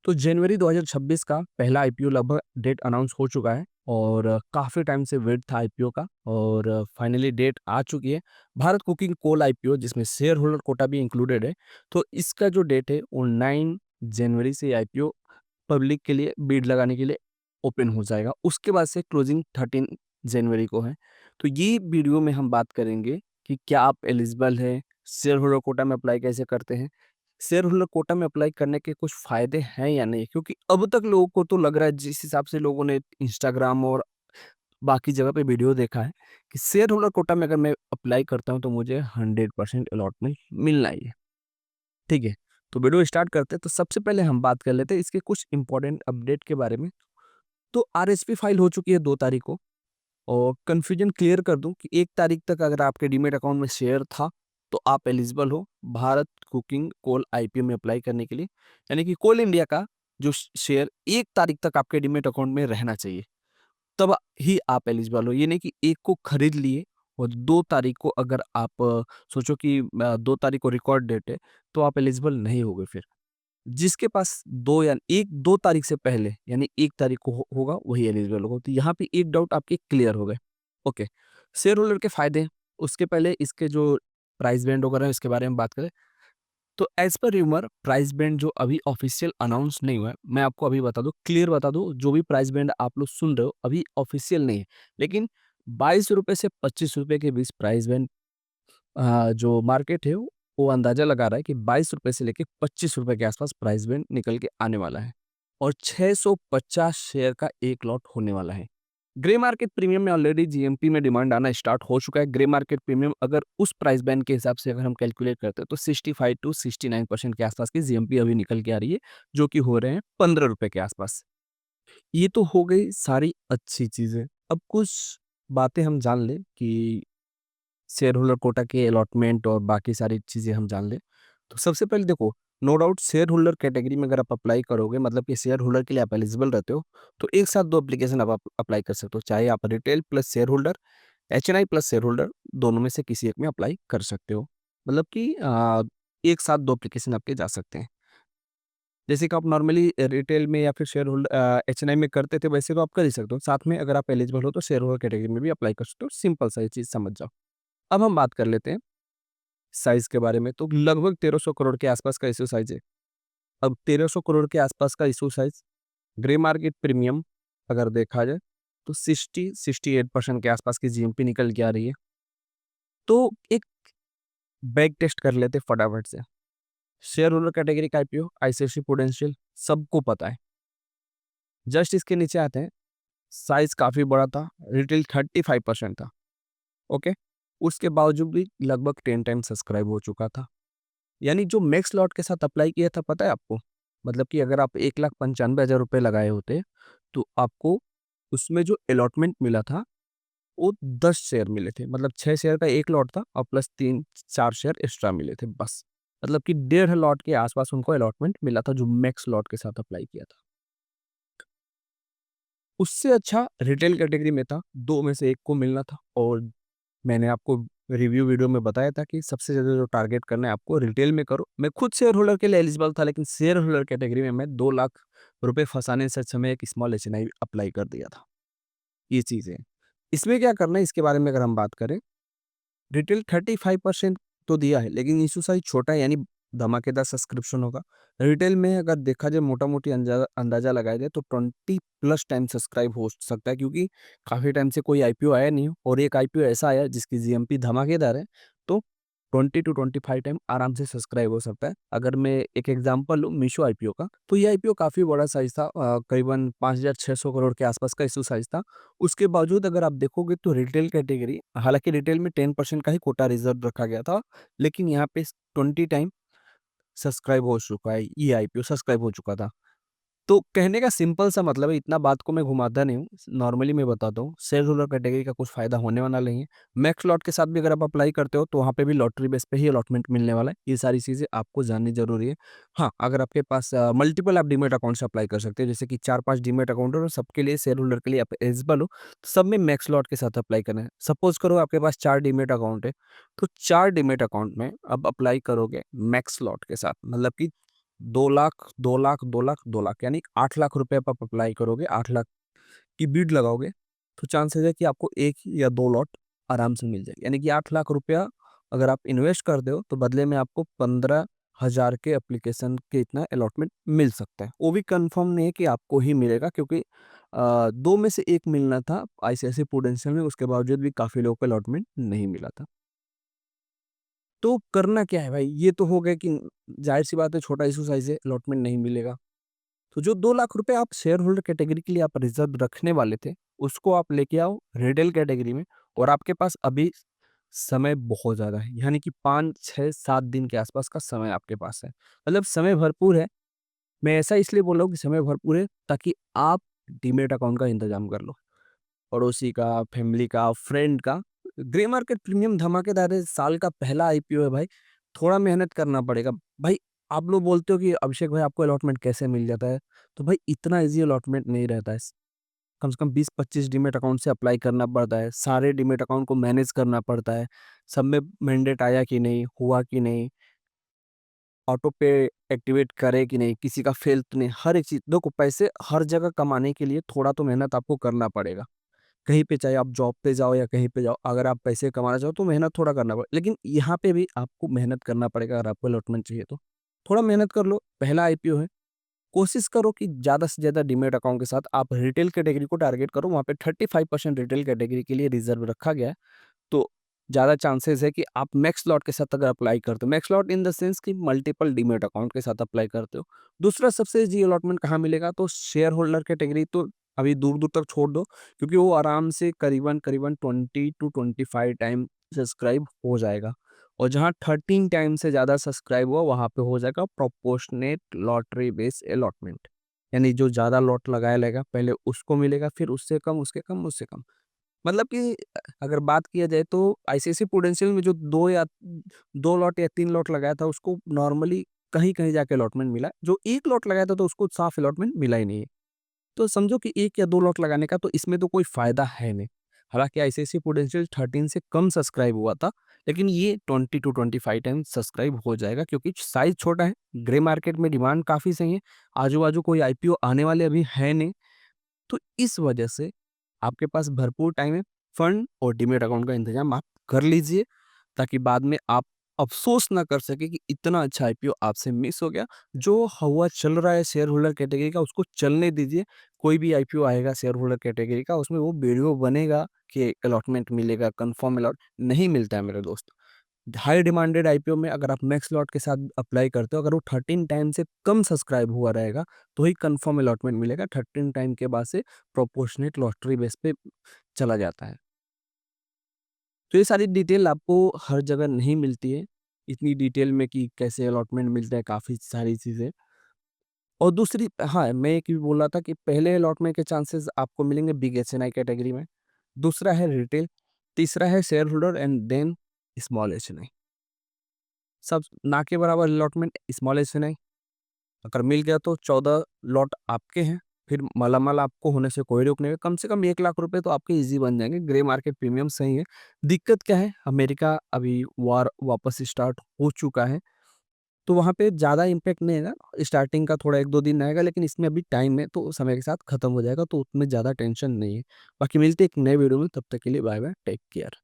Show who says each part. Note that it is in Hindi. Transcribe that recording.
Speaker 1: तो जनवरी 2026 का पहला आईपीओ लगभग डेट अनाउंस हो चुका है और काफ़ी टाइम से वेट था आईपीओ का और फाइनली डेट आ चुकी है। भारत कुकिंग कोल आईपीओ जिसमें शेयर होल्डर कोटा भी इंक्लूडेड है। तो इसका जो डेट है वो 9 जनवरी से आईपीओ पब्लिक के लिए बिड लगाने के लिए ओपन हो जाएगा। उसके बाद से क्लोजिंग 13 जनवरी को है। तो ये वीडियो में हम बात करेंगे कि क्या आप एलिजिबल हैं, शेयर होल्डर कोटा में अप्लाई कैसे करते हैं, शेयर होल्डर कोटा में अप्लाई करने के कुछ फ़ायदे हैं या नहीं? क्योंकि अब तक लोगों को तो लग रहा है जिस हिसाब से लोगों ने इंस्टाग्राम और बाकी जगह पे वीडियो देखा है कि शेयर होल्डर कोटा में अगर मैं अप्लाई करता हूँ तो मुझे 100% अलॉटमेंट मिलना ही है। ठीक है? तो वीडियो स्टार्ट करते हैं। तो सबसे पहले हम बात कर लेते हैं इसके कुछ इम्पोर्टेंट अपडेट के बारे में। तो आरएसपी फाइल हो चुकी है 2 तारीख को। और कन्फ्यूजन क्लियर कर दूं कि 1 तारीख तक अगर आपके डीमैट अकाउंट में शेयर था, तो आप एलिजिबल हो भारत कुकिंग कोल आईपीओ में अप्लाई करने के लिए। यानी कि कोल इंडिया का जो शेयर 1 तारीख तक आपके डीमैट अकाउंट में रहना चाहिए, तब ही आप एलिजिबल हो। ये नहीं कि 1 को खरीद लिए और 2 तारीख को अगर आप सोचो कि 2 तारीख को रिकॉर्ड डेट है, तो आप एलिजिबल नहीं होगे फिर। जिसके पास 2 या 1-2 तारीख से पहले यानी 1 तारीख को होगा वही एलिजिबल होगा। तो यहाँ पे एक डाउट आपके क्लियर हो गए। ओके, शेयर होल्डर के फ़ायदे, उसके पहले इसके जो प्राइस बैंड वगैरह है इसके बारे में बात करें, तो as per rumour price band जो अभी ऑफ़िशियल अनाउंस नहीं हुआ है, मैं आपको अभी बता दूँ, क्लियर बता दूँ, जो भी प्राइस बैंड आप लोग सुन रहे हो अभी ऑफ़िशियल नहीं है। लेकिन ₹22 से ₹25 के बीच प्राइस बैंड जो मार्केट है वो अंदाज़ा लगा रहा है कि ₹22 से लेके ₹25 के आसपास प्राइस बैंड निकल के आने वाला है और 650 शेयर का एक लॉट होने वाला है। ग्रे मार्केट प्रीमियम में ऑलरेडी जीएमपी में डिमांड आना स्टार्ट हो चुका है। ग्रे मार्केट प्रीमियम अगर उस प्राइस बैंड के हिसाब से अगर हम कैलकुलेट करते हैं तो 65 टू 69% के आसपास की जीएमपी अभी निकल के आ रही है, जो कि हो रहे हैं ₹15 के आसपास। ये तो हो गई सारी अच्छी चीज़ें। अब कुछ बातें हम जान लें कि शेयर होल्डर कोटा के अलॉटमेंट और बाकी सारी चीज़ें हम जान लें। तो सबसे पहले देखो, no doubt share holder category में अगर आप अप्लाई करोगे मतलब कि शेयर होल्डर के लिए आप एलिजिबल रहते हो, तो एक साथ 2 एप्लीकेशन आप अप्लाई कर सकते हो। चाहे आप retail plus share holder, HNI plus share holder दोनों में से किसी एक में अप्लाई कर सकते हो। मतलब कि एक साथ 2 एप्लीकेशन आपके जा सकते हैं। जैसे कि आप नॉर्मली रिटेल में या फिर शेयर होल्डर एचएनआई में करते थे वैसे तो आप कर ही सकते हो। साथ में अगर आप एलिजिबल हो तो शेयर होल्डर कैटेगरी में भी अप्लाई कर सकते हो। सिंपल सा ये चीज़ समझ जाओ। अब हम बात कर लेते हैं साइज़ के बारे में, तो लगभग 1300 करोड़ के आसपास का इश्यू साइज़ है। अब 1300 करोड़ के आसपास का issue size, grey market premium अगर देखा जाए तो 60-68% के आसपास की जीएमपी निकल के आ रही है। तो एक बैक टेस्ट कर लेते हैं फटाफट से। शेयर होल्डर कैटेगरी का आईपीओ आईसीआईसीआई प्रूडेंशियल सबको पता है। जस्ट इसके नीचे आते हैं, साइज़ काफ़ी बड़ा था, रिटेल 35% था, ओके? उसके बावजूद भी लगभग 10 टाइम्स सब्सक्राइब हो चुका था। यानी जो मैक्स लॉट के साथ अप्लाई किया था पता है आपको? मतलब कि अगर आप 1,95,000 लगाए होते, तो आपको उसमें जो अलॉटमेंट मिला था, वो 10 शेयर मिले थे। मतलब 6 शेयर का 1 लॉट था और प्लस 3-4 शेयर एक्स्ट्रा मिले थे बस। मतलब कि डेढ़ लॉट के आसपास उनको अलॉटमेंट मिला था जो मैक्स लॉट के साथ अप्लाई किया था। उससे अच्छा रिटेल कैटेगरी में था, 2 में से 1 को मिलना था और मैंने आपको रिव्यू वीडियो में बताया था कि सबसे ज़्यादा जो टारगेट करना है आपको रिटेल में करो। मैं खुद शेयर होल्डर के लिए एलिजिबल था लेकिन शेयर होल्डर कैटेगरी में मैं 2 लाख रुपए फँसाने से अच्छा मैं एक स्मॉल एचएनआई अप्लाई कर दिया था। ये चीज़ है। इसमें क्या करना है इसके बारे में अगर हम बात करें, रिटेल 35% तो दिया है लेकिन इश्यू साइज़ छोटा है यानी धमाकेदार सब्सक्रिप्शन होगा। रिटेल में अगर देखा जाए मोटा-मोटी अंदाज़ा लगाया जाए तो 20 प्लस टाइम सब्सक्राइब हो सकता है क्योंकि काफ़ी टाइम से कोई आईपीओ आया नहीं हो और एक आईपीओ ऐसा आया जिसकी जीएमपी धमाकेदार है, तो 20 टू 25 टाइम आराम से सब्सक्राइब हो सकता है। अगर मैं एक एग्ज़ाम्पल लूँ मीशो आईपीओ का, तो ये आईपीओ काफ़ी बड़ा साइज़ था, करीबन 5,600 करोड़ के आसपास का इश्यू साइज़ था। उसके बावजूद अगर आप देखोगे तो रिटेल कैटेगरी, हालाँकि रिटेल में 10% का ही कोटा रिज़र्व रखा गया था, लेकिन यहाँ पे 20 टाइम सब्सक्राइब हो चुका है, ये आईपीओ सब्सक्राइब हो चुका था। तो कहने का सिंपल सा मतलब है, इतना बात को मैं घुमाता नहीं हूँ, नॉर्मली मैं बताता हूँ, शेयर होल्डर कैटेगरी का कुछ फ़ायदा होने वाला नहीं है। मैक्स लॉट के साथ भी अगर आप अप्लाई करते हो, तो वहाँ पे भी लॉटरी बेस पे ही अलॉटमेंट मिलने वाला है। ये सारी चीज़ें आपको जाननी ज़रूरी है। हाँ, अगर आपके पास मल्टीपल आप डीमैट अकाउंट से अप्लाई कर सकते हो, जैसे कि 4-5 डीमैट अकाउंट है और सबके लिए शेयर होल्डर के लिए आप एलिजिबल हो, तो सब में मैक्स लॉट के साथ अप्लाई करना है। सपोज़ करो आपके पास 4 डीमैट अकाउंट है, तो 4 डीमैट अकाउंट में आप अप्लाई करोगे मैक्स लॉट के साथ, मतलब कि 2 लाख, 2 लाख, 2 लाख, 2 लाख यानी 8 लाख रुपए आप अप्लाई करोगे, 8 लाख की बिड लगाओगे, तो चांसेस है कि आपको 1 या 2 लॉट आराम से मिल जाएगी। यानी कि 8 लाख रुपया अगर आप इन्वेस्ट करते हो, तो बदले में आपको 15,000 के एप्लीकेशन के इतना अलॉटमेंट मिल सकता है। वो भी कन्फर्म नहीं है कि आपको ही मिलेगा, क्योंकि 2 में से 1 मिलना था आईसीआईसीआई प्रूडेंशियल में, उसके बावजूद भी काफ़ी लोगों को अलॉटमेंट नहीं मिला था। तो करना क्या है भाई? ये तो हो गया कि ज़ाहिर-सी बात है, छोटा इश्यू साइज़ है, अलॉटमेंट नहीं मिलेगा। तो जो 2 लाख रुपए आप शेयर होल्डर कैटेगरी के लिए आप रिज़र्व रखने वाले थे, उसको आप लेके आओ रिटेल कैटेगरी में, और आपके पास अभी समय बहुत ज़्यादा है। यानी कि 5, 6, 7 दिन के आसपास का समय आपके पास है। मतलब समय भरपूर है। मैं ऐसा इसलिए बोल रहा हूँ कि समय भरपूर है, ताकि आप डीमैट अकाउंट का इंतज़ाम कर लो। पड़ोसी का, फैमिली का, फ्रेंड का। ग्रे मार्केट प्रीमियम धमाकेदार है, साल का पहला आईपीओ है भाई, थोड़ा मेहनत करना पड़ेगा। भाई, आप लोग बोलते हो कि अभिषेक भाई आपको अलॉटमेंट कैसे मिल जाता है? तो भाई इतना ईज़ी अलॉटमेंट नहीं रहता है। कम से कम 20-25 डीमैट अकाउंट से अप्लाई करना पड़ता है, सारे डीमैट अकाउंट को मैनेज करना पड़ता है, सब में मैंडेट आया कि नहीं, हुआ कि नहीं, ऑटो पे एक्टिवेट करे कि नहीं, किसी का फेल तो नहीं, हर एक चीज़ देखो, पैसे हर जगह कमाने के लिए थोड़ा तो मेहनत आपको करना पड़ेगा। कहीं पे चाहे आप जॉब पे जाओ या कहीं पे जाओ, अगर आप पैसे कमाना चाहो तो मेहनत थोड़ा करना पड़े, लेकिन यहाँ पे भी आपको मेहनत करना पड़ेगा अगर आपको अलॉटमेंट चाहिए तो। थोड़ा मेहनत कर लो, पहला आईपीओ है, कोशिश करो कि ज़्यादा से ज़्यादा डीमैट अकाउंट के साथ आप रिटेल कैटेगरी को टारगेट करो, वहाँ पे 35% रिटेल कैटेगरी के लिए रिज़र्व रखा गया है। तो ज़्यादा चांसेस है कि आप मैक्स लॉट के साथ अगर अप्लाई करते हो, max lot in the sense कि मल्टीपल डीमैट अकाउंट के साथ अप्लाई करते हो। दूसरा सबसे ईज़ी अलॉटमेंट कहाँ मिलेगा? तो शेयर होल्डर कैटेगरी तो अभी दूर-दूर तक छोड़ दो, क्योंकि वो आराम से करीबन-करीबन 20 टू 25 टाइम सब्सक्राइब हो जाएगा, और जहाँ 13 टाइम से ज़्यादा सब्सक्राइब हुआ, वहाँ पे हो जाएगा प्रोपोर्शनेट लॉटरी बेस्ड अलॉटमेंट। यानी जो ज़्यादा लॉट लगाया रहेगा, पहले उसको मिलेगा, फिर उससे कम, उसके कम, उससे कम। मतलब कि अगर बात किया जाए तो आईसीआईसीआई प्रूडेंशियल में जो 2 लॉट या 3 लॉट लगाया था, उसको नॉर्मली कहीं-कहीं जाके अलॉटमेंट मिला। जो 1 लॉट लगाया था, तो उसको साफ अलॉटमेंट मिला ही नहीं है। तो समझो कि 1 या 2 लॉट लगाने का तो इसमें तो कोई फ़ायदा है नहीं। हालाँकि आईसीआईसीआई प्रूडेंशियल 13 से कम सब्सक्राइब हुआ था, लेकिन ये 20 टू 25 टाइम्स सब्सक्राइब हो जाएगा, क्योंकि साइज़ छोटा है, ग्रे मार्केट में डिमांड काफ़ी सही है, आजू-बाजू कोई आईपीओ आने वाले अभी है नहीं। तो इस वजह से आपके पास भरपूर टाइम है, फंड और डीमैट अकाउंट का इंतज़ाम आप कर लीजिए, ताकि बाद में आप अफ़सोस ना कर सकें कि इतना अच्छा आईपीओ आपसे मिस हो गया। जो हवा चल रहा है शेयर होल्डर कैटेगरी का, उसको चलने दीजिए। कोई भी आईपीओ आएगा शेयर होल्डर कैटेगरी का, उसमें वो वीडियो बनेगा कि अलॉटमेंट मिलेगा, कन्फर्म अलॉट नहीं मिलता है मेरे दोस्त। हाई डिमांडेड आईपीओ में अगर आप मैक्स लॉट के साथ अप्लाई करते हो, अगर वो 13 टाइम से कम सब्सक्राइब हुआ रहेगा, तो ही कंफर्म अलॉटमेंट मिलेगा। 13 टाइम के बाद से प्रोपोर्शनेट लॉटरी बेस पे चला जाता है। तो ये सारी डिटेल आपको हर जगह नहीं मिलती है, इतनी डिटेल में कि कैसे अलॉटमेंट मिलता है, काफ़ी सारी चीज़ें। और दूसरी, हाँ, मैं एक भी बोल रहा था कि पहले अलॉटमेंट के चांसेस आपको मिलेंगे बिग एसएनआई कैटेगरी में, दूसरा है रिटेल, तीसरा है shareholder and then small SNI. सब ना के बराबर अलॉटमेंट स्मॉल एसएनआई, अगर मिल गया तो 14 लॉट आपके हैं, फिर मालामाल आपको होने से कोई रोक नहीं है। कम से कम 1 लाख रुपए तो आपके ईज़ी बन जाएँगे, ग्रे मार्केट प्रीमियम सही है। दिक्कत क्या है? अमेरिका अभी वॉर वापस स्टार्ट हो चुका है, तो वहाँ पे ज़्यादा इम्पैक्ट नहीं आएगा, स्टार्टिंग का थोड़ा 1-2 दिन आएगा, लेकिन इसमें अभी टाइम है, तो समय के साथ खत्म हो जाएगा, तो उसमें ज़्यादा टेंशन नहीं है। बाकी मिलते हैं एक नए वीडियो में, तब तक के लिए बाय बाय, टेक केयर।